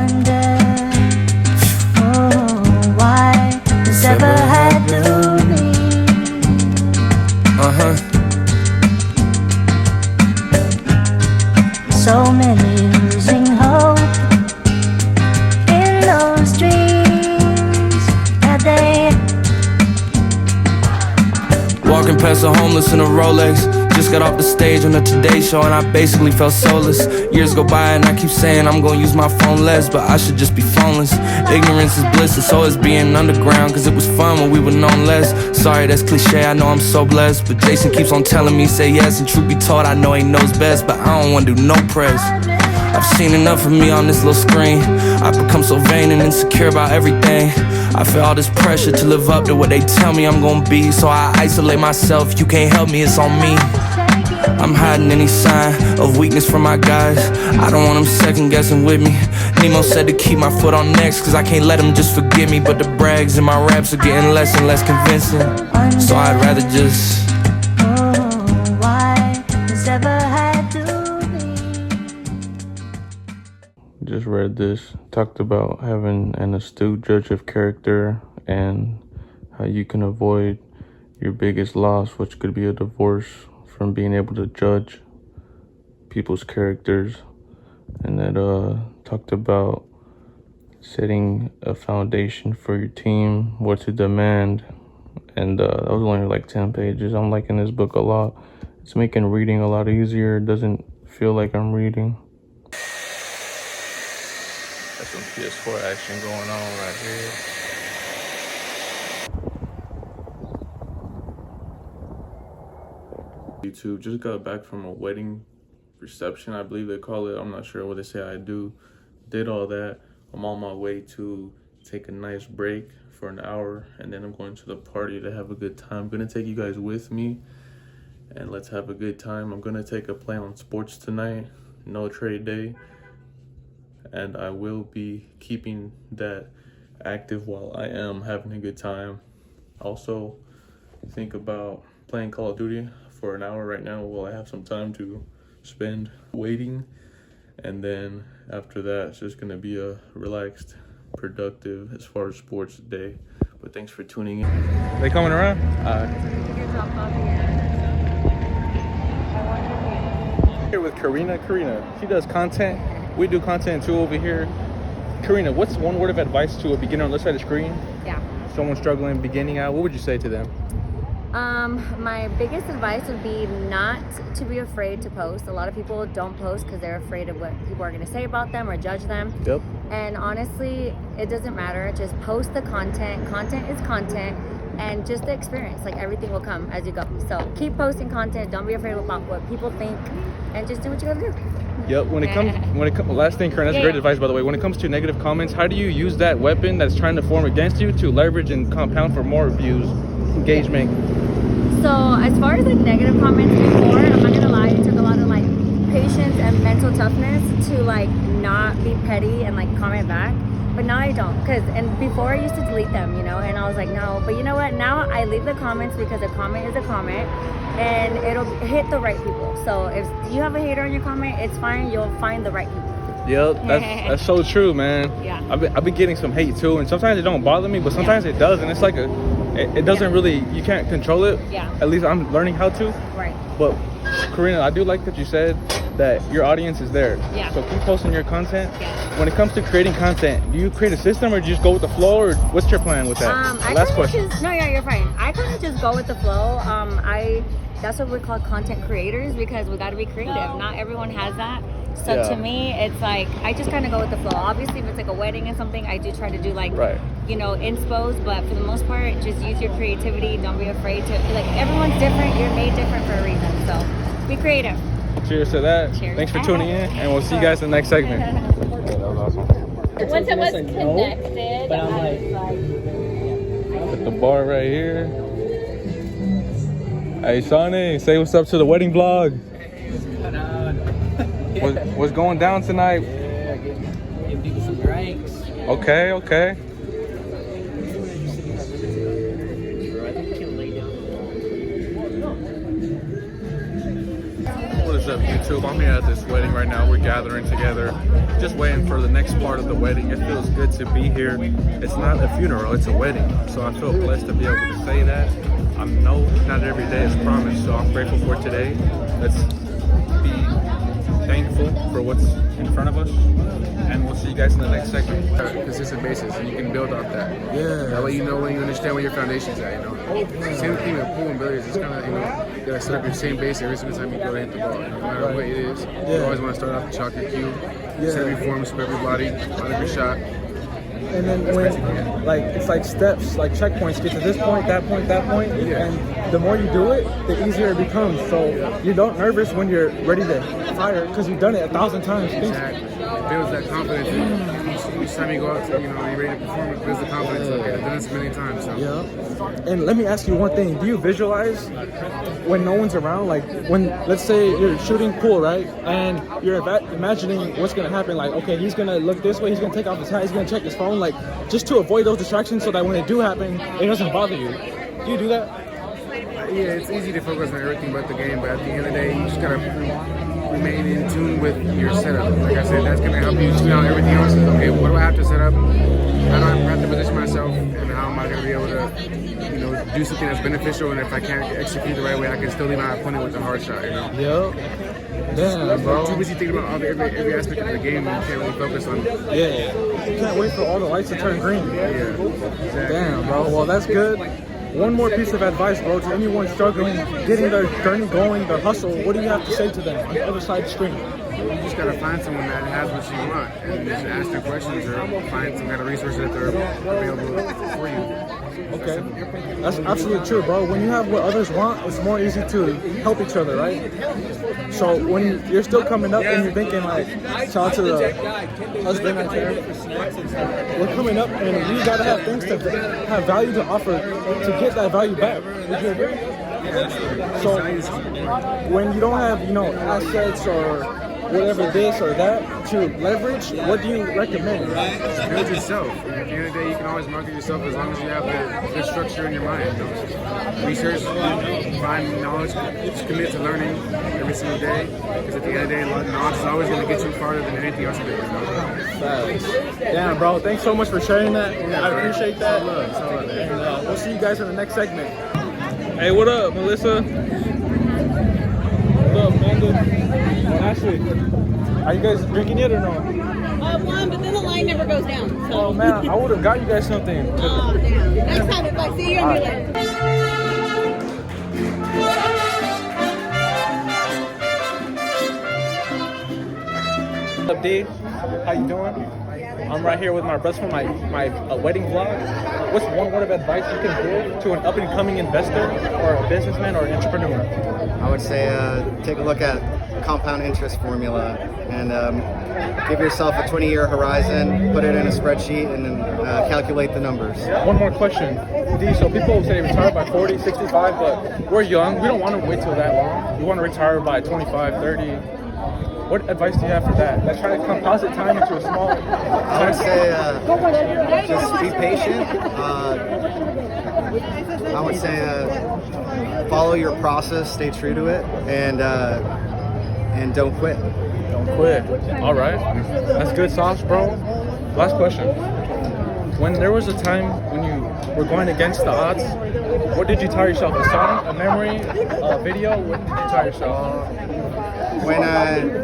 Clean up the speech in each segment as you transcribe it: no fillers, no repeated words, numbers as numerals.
wonder, oh, why this ever had to be. So many losing hope in those dreams that they. Walking past a homeless in a Rolex. Just got off the stage on the Today Show and I basically felt soulless. Years go by and I keep saying I'm gonna use my phone less, but I should just be phoneless. Ignorance is bliss, and so is being underground, cause it was fun when we were known less. Sorry, that's cliche, I know I'm so blessed, but Jason keeps on telling me say yes, and truth be told I know he knows best, but I don't wanna do no press. I've seen enough of me on this little screen. I've become so vain and insecure about everything. I feel all this pressure to live up to what they tell me I'm gonna be, so I isolate myself. You can't help me, it's on me. I'm hiding any sign of weakness from my guys. I don't want them second guessing with me. Nemo said to keep my foot on next, cause I can't let them just forget me. But the brags in my raps are getting less and less convincing, so I'd rather just Why this ever had to be. Just read this, talked about having an astute judge of character and how you can avoid your biggest loss, which could be a divorce, from being able to judge people's characters. And that talked about setting a foundation for your team, what to demand. And that was only like 10 pages. I'm liking this book a lot. It's making reading a lot easier. It doesn't feel like I'm reading. Got some PS4 action going on right here. YouTube, just got back from a wedding reception, I believe they call it. I'm not sure what they say I do. Did all that. I'm on my way to take a nice break for an hour, and then I'm going to the party to have a good time. I'm gonna take you guys with me and let's have a good time. I'm gonna take a play on sports tonight, no trade day, and I will be keeping that active while I am having a good time. Also, think about playing Call of Duty for an hour right now while I have some time to spend waiting, and then after that it's just gonna be a relaxed, productive as far as sports day. But thanks for tuning in. They coming around? Here with Karina. She does content. We do content too over here. Karina, what's one word of advice to a beginner on this side of the screen? Yeah. Someone struggling, beginning out, what would you say to them? My biggest advice would be not to be afraid to post. A lot of people don't post because they're afraid of what people are going to say about them or judge them. Yep. And honestly, it doesn't matter. Just post the content. Content is content, and just the experience. Like, everything will come as you go. So keep posting content. Don't be afraid about what people think, and just do what you gotta do. Yep. When it comes, last thing, Karen, that's great advice, by the way. When it comes to negative comments, how do you use that weapon that's trying to form against you to leverage and compound for more views, engagement? So as far as like negative comments before, I'm not gonna lie, it took a lot of like patience and mental toughness to like not be petty and like comment back. But now I don't, and before I used to delete them, and I was like, no. But you know what? Now I leave the comments because a comment is a comment, and it'll hit the right people. So if you have a hater on your comment, it's fine. You'll find the right people. Yep, that's so true, man. Yeah. I've been getting some hate too, and sometimes it don't bother me, but sometimes it does, and it's like it doesn't really, you can't control it. Yeah. At least I'm learning how to. Right. But Karina, I do like that you said that your audience is there. Yeah. So keep posting your content. Yeah. When it comes to creating content, do you create a system or do you just go with the flow, or what's your plan with that? Last question. You're fine. I kind of just go with the flow. That's what we're called content creators, because we got to be creative. Not everyone has that. So to me, it's like, I just kind of go with the flow. Obviously, if it's like a wedding and something, I do try to do like, inspos, but for the most part, just use your creativity. Don't be afraid to, like, everyone's different. You're made different for a reason. So be creative. Cheers to that. Cheers. Thanks for tuning in, and we'll see you guys in the next segment. That was awesome. Once it was connected, but I'm like, At the bar right here. Hey, Sonny, say what's up to the wedding vlog. What's going down tonight? yeah, give people some drinks. Okay. What's up, YouTube? I'm here at this wedding right now. We're gathering together, just waiting for the next part of the wedding. It feels good to be here. It's not a funeral, it's a wedding. So I feel blessed to be able to say that. I know not every day is promised, so I'm grateful for today. Let's be thankful for what's in front of us, and we'll see you guys in the next segment. Consistent basis, and you can build off that. Yeah. That way you know when you understand where your foundation's at, you know. Same thing with pool and billiards. It's kind of, you know, you gotta set up your same base every single time you go to hit the ball. No matter what it is, you always want to start off the chalk your cue, set every form, spread every body, line every shot. And then when, like, it's like steps, like checkpoints, get to this point, that point, that point, and the more you do it, the easier it becomes. So you don't nervous when you're ready to fire because you've done it 1,000 times. Exactly. It builds that confidence. Each time you go out to, you know, you're ready to perform, it builds the confidence. Okay, I've done this a million times. So. Yeah. And let me ask you one thing. Do you visualize when no one's around? Like when, let's say you're shooting pool, right? And you're imagining what's going to happen. Like, okay, he's going to look this way. He's going to take off his hat. He's going to check his phone. Like, just to avoid those distractions so that when they do happen, it doesn't bother you. Do you do that? Yeah, it's easy to focus on everything but the game. But at the end of the day, you just got to remain in tune with your setup. Like I said, that's going to help you tune out everything else. Okay, what do I have to set up? How do I have to position myself? And how am I going to be able to, you know, do something that's beneficial? And if I can't execute the right way, I can still leave my opponent with a hard shot, you know? Yep. Damn, bro. Too busy thinking about every aspect of the game, and you can't really focus on it. Yeah. You can't wait for all the lights to turn green. Yeah, exactly. Damn, bro. Well, that's good. One more piece of advice, bro, to anyone struggling, getting their journey going, their hustle. What do you have to say to them on the other side of the screen? You just gotta find someone that has what you want and just ask them questions or find some kind of resources that they're available for you. Okay. That's absolutely true, bro. When you have what others want, it's more easy to help each other, right? So when you're still coming up and you're thinking like, shout out to the husband out there, we're coming up and we gotta have things to have value to offer to get that value back. Would you agree? So when you don't have, you know, assets or whatever this or that to leverage, what do you recommend? Build yourself. At the end of the day, you can always market yourself as long as you have the structure in your mind. You know? Research, find knowledge, just commit to learning every single day. Because at the end of the day, knowledge is always going to get you farther than anything else you do. You know? Damn, bro. Thanks so much for sharing that. Yeah, I appreciate that. It's all love. And we'll see you guys in the next segment. Hey, what up, Melissa? What up, Amanda? Ashley, are you guys drinking yet or no? One, but then the line never goes down. So. Oh man, I would have got you guys something. Oh, damn. Next time, if I see you, I'll be like. What's up, D? How you doing? I'm right here with my best friend, my wedding vlog. What's one word of advice you can give to an up-and-coming investor or a businessman or an entrepreneur? I would say take a look at compound interest formula and give yourself a 20-year horizon, put it in a spreadsheet, and then calculate the numbers. One more question. D, so people say retire by 40, 65, but we're young. We don't want to wait till that long. We want to retire by 25, 30. What advice do you have for that? Let's try to composite time into a small... I would say just be patient. I would say follow your process, stay true to it, and don't quit. Don't quit. All right. That's good sauce, bro. Last question. When there was a time when you were going against the odds, what did you tell yourself? A song, a memory, a video? What did you tell yourself? When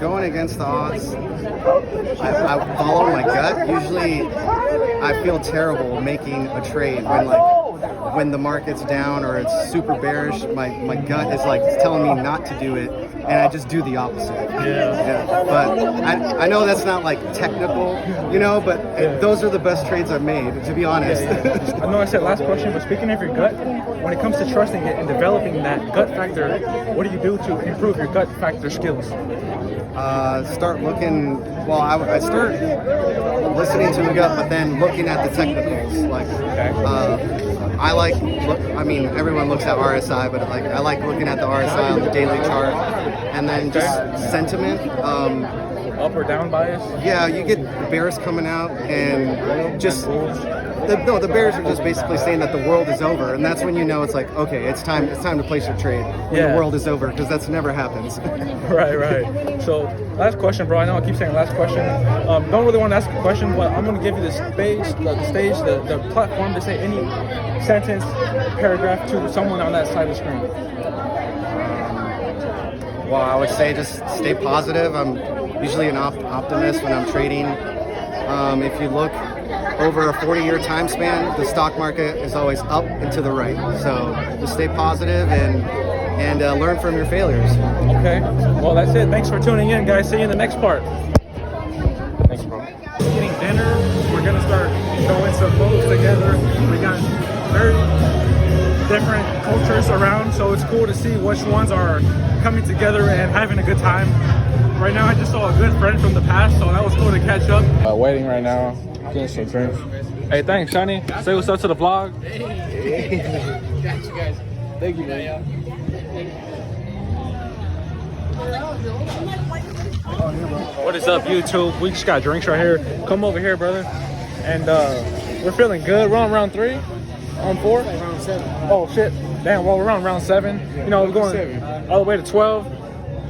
going against the odds, I follow my gut. Usually, I feel terrible making a trade when the market's down or it's super bearish. My gut is like telling me not to do it, and I just do the opposite. Yeah. But I know that's not like technical, you know. But those are the best trades I've made, to be honest. I know I said last question, but speaking of your gut, when it comes to trusting it and developing that gut factor, what do you do to improve your gut factor skills? Start looking. Well, I start listening to the gut, but then looking at the technicals. Like, I like. Everyone looks at RSI, but I like looking at the RSI on the daily chart, and then just sentiment. Up or down bias? Yeah, you get bears coming out, and just the bears are just basically saying that the world is over, and that's when you know it's like, okay, it's time to place your trade when Yeah. the world is over, because that's never happens. Right. So, last question, bro. I know I keep saying last question. Don't really want to ask a question, but I'm going to give you the the platform to say any sentence, paragraph to someone on that side of the screen. Well, I would say just stay positive. I'm usually an optimist when I'm trading. If you look over a 40-year time span, the stock market is always up and to the right. So just stay positive and learn from your failures. Okay. Well, that's it. Thanks for tuning in, guys. See you in the next part. Thanks, bro. Eating dinner. We're going to start going some photos together. We got very different cultures around, so it's cool to see which ones are coming together and having a good time. Right now, I just saw a good friend from the past, so that was cool to catch up. Waiting right now, getting some drinks. Hey, thanks, Sonny. Say what's up to the vlog. Hey. Got you guys. Thank you, man. What is up, YouTube? We just got drinks right here. Come over here, brother. And we're feeling good. We're on round 3, on 4. Round 7. Oh shit! Damn. Well, we're on round 7. You know, we're going all the way to 12.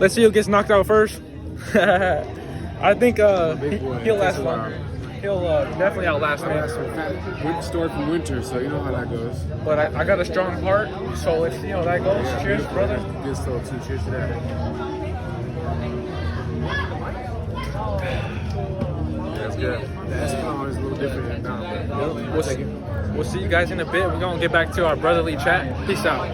Let's see who gets knocked out first. I think he'll last longer. He'll definitely outlast me. We're stored from winter, so you know how that goes. But I got a strong heart, so let's see how that goes. Cheers, brother. Good stuff too. Cheers to that. That's good. The Esplanade is a little different than now. We'll see you guys in a bit. We're gonna get back to our brotherly chat. Peace out.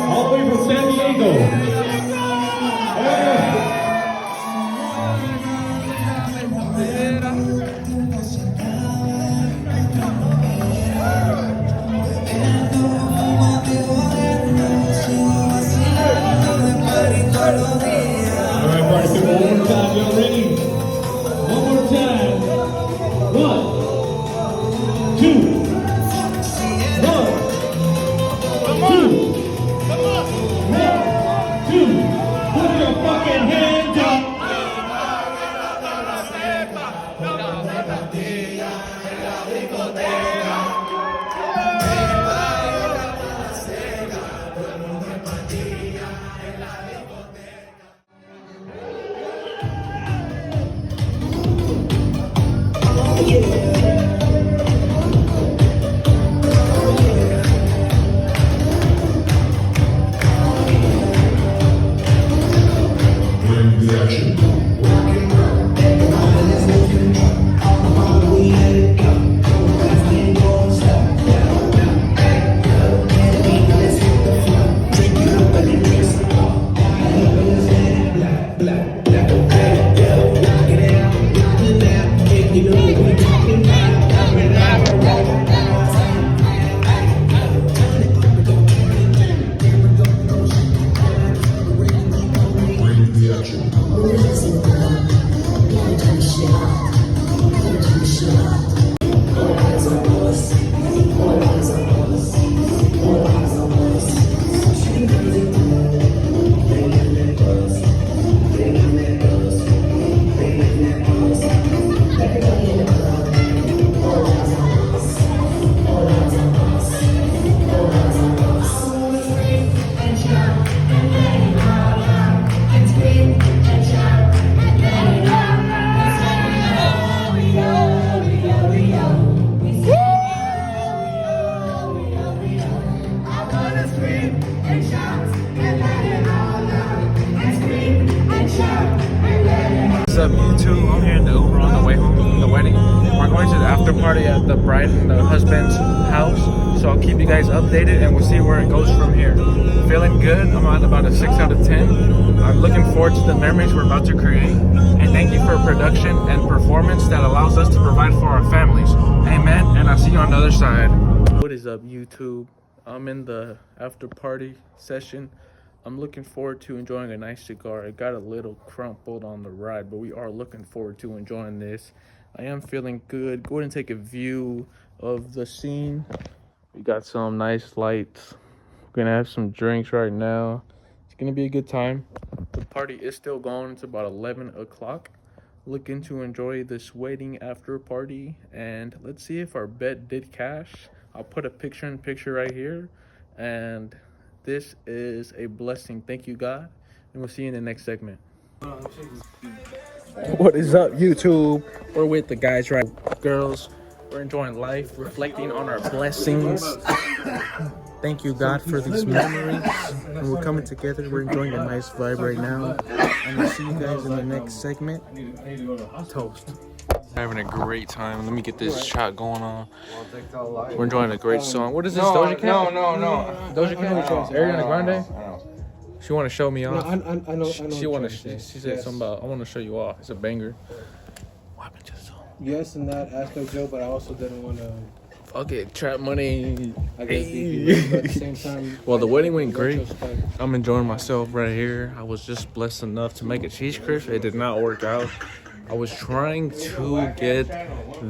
All the way from San Diego. All right, party people, one more time. Y'all ready? One more time. 1, 2. 1, 2. Put your fucking hands up. Bring the action. You know what we talking about. after party at the bride and the husband's house. So I'll keep you guys updated and we'll see where it goes from here. Feeling good. I'm at about a 6 out of 10. I'm looking forward to the memories we're about to create. And thank you for production and performance that allows us to provide for our families. Amen. And I'll see you on the other side. What is up, YouTube? I'm in the after party session. I'm looking forward to enjoying a nice cigar. It got a little crumpled on the ride, but we are looking forward to enjoying this. I am feeling good. Go ahead and take a view of the scene. We got some nice lights. We're gonna have some drinks right now. It's gonna be a good time. The party is still going. It's about 11 o'clock. Looking to enjoy this wedding after party, and let's see if our bet did cash. I'll put a picture right here, and this is a blessing. Thank you, God, and we'll see you in the next segment. What is up, YouTube? We're with the guys, right? Girls. We're enjoying life, reflecting on our blessings. Thank you, God, for these memories. And we're coming together. We're enjoying a nice vibe right now. And we'll see you guys in the next segment. Toast. Having a great time. Let me get this shot going on. We're enjoying a great song. What is this, Doja Cat? No. Doja Cat? Ariana Grande? She want to show me off. I know. She said something about, I want to show you off. It's a banger. What happened to the song? Yes, in that aspect, Joe, but I also didn't want to. Fuck it, trap money. I guess but at the same time. Well, the wedding went great. I'm enjoying myself right here. I was just blessed enough to make a cheese crisp. It did not work out. I was trying to get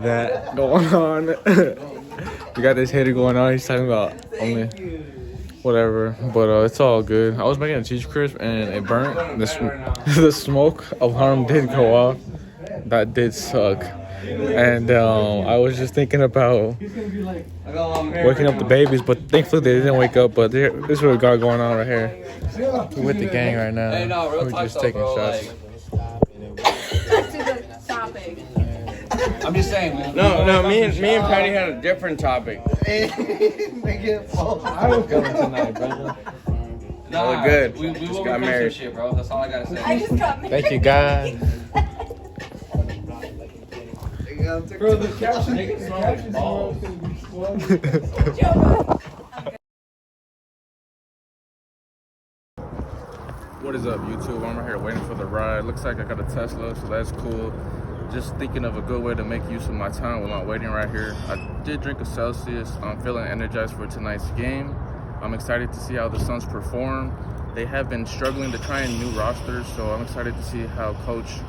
that going on. We got this hater going on. He's talking about only whatever, but it's all good. I was making a cheese crisp and it burnt. The smoke alarm did go off. That did suck. And I was just thinking about waking up the babies, but thankfully they didn't wake up. But this is what we got going on right here. We're with the gang right now. We're just taking shots. I'm just saying. No. Me and Patty had a different topic. I was going tonight, brother. No, we're good. We just got married. Shit, bro. That's all I gotta say. I just got married. Thank you, God. Bro, the caption is What is up, YouTube? I'm right here waiting for the ride. Looks like I got a Tesla, so that's cool. Just thinking of a good way to make use of my time while I'm waiting right here. I did drink a Celsius. I'm feeling energized for tonight's game. I'm excited to see how the Suns perform. They have been struggling to try in new rosters, so I'm excited to see how Coach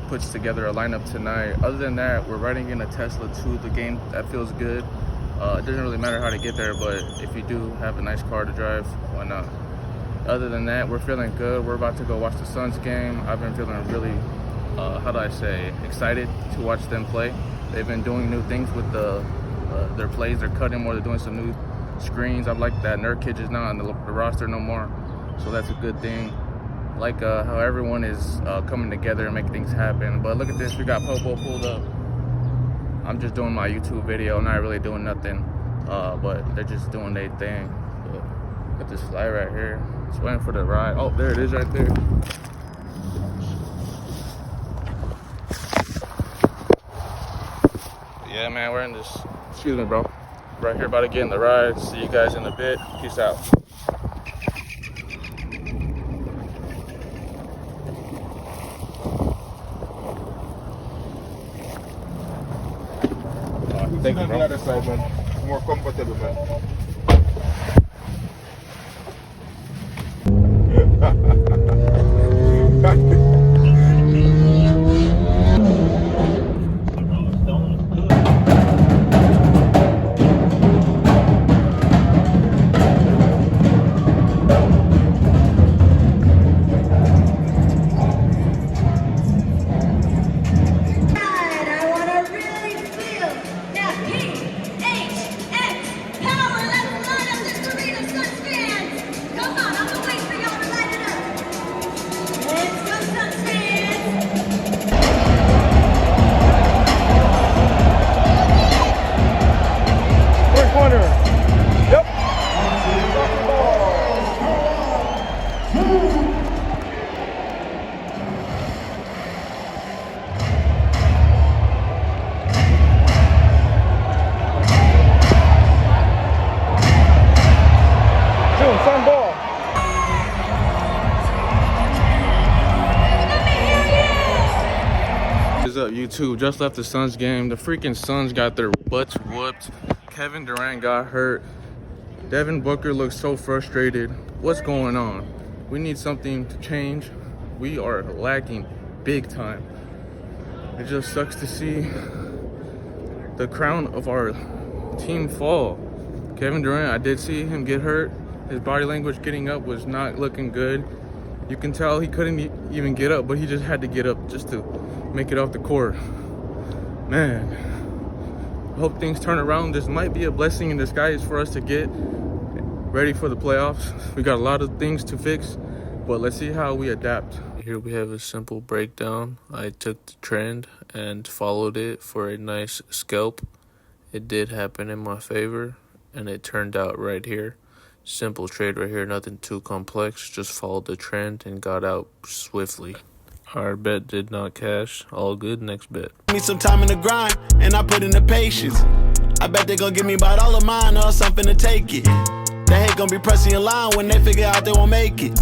puts together a lineup tonight. Other than that, we're riding in a Tesla to the game. That feels good. It doesn't really matter how to get there, but if you do have a nice car to drive, why not? Other than that, we're feeling good. We're about to go watch the Suns game. I've been feeling really, excited to watch them play. They've been doing new things with their plays. They're cutting more. They're doing some new screens. I like that Nurkic is not on the roster no more, so that's a good thing. Like how everyone is coming together and making things happen. But look at this, we got Popo pulled up. I'm just doing my YouTube video, not really doing nothing, but they're just doing their thing. But look at this fly right here. Just waiting for the ride. Oh, there it is right there. Yeah, man, we're in this, excuse me, bro. Right here, about to get in the ride. See you guys in a bit. Peace out. Thank you, bro. More comfortable, man. Let's go 2, just left the Suns game. The freaking Suns got their butts whooped. Kevin Durant got hurt. Devin Booker looks so frustrated. What's going on? We need something to change. We are lacking big time. It just sucks to see the crown of our team fall. Kevin Durant, I did see him get hurt. His body language getting up was not looking good. You can tell he couldn't even get up, but he just had to get up just to make it off the court. Man, I hope things turn around. This might be a blessing in disguise for us to get ready for the playoffs. We got a lot of things to fix, but let's see how we adapt. Here we have a simple breakdown. I took the trend and followed it for a nice scalp. It did happen in my favor, and it turned out right here. Simple trade right here, nothing too complex. Just followed the trend and got out swiftly. Our bet did not cash. All good, next bet. Me some time in the grind, and I put in the patience. I bet they gon' give me about all of mine or something to take it. They hate gon' be pressing in line when they figure out they won't make it.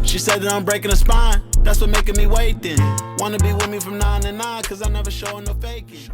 She said that I'm breaking her spine, that's what making me wait then. Wanna be with me from 9 to 9, cause I never show no faking.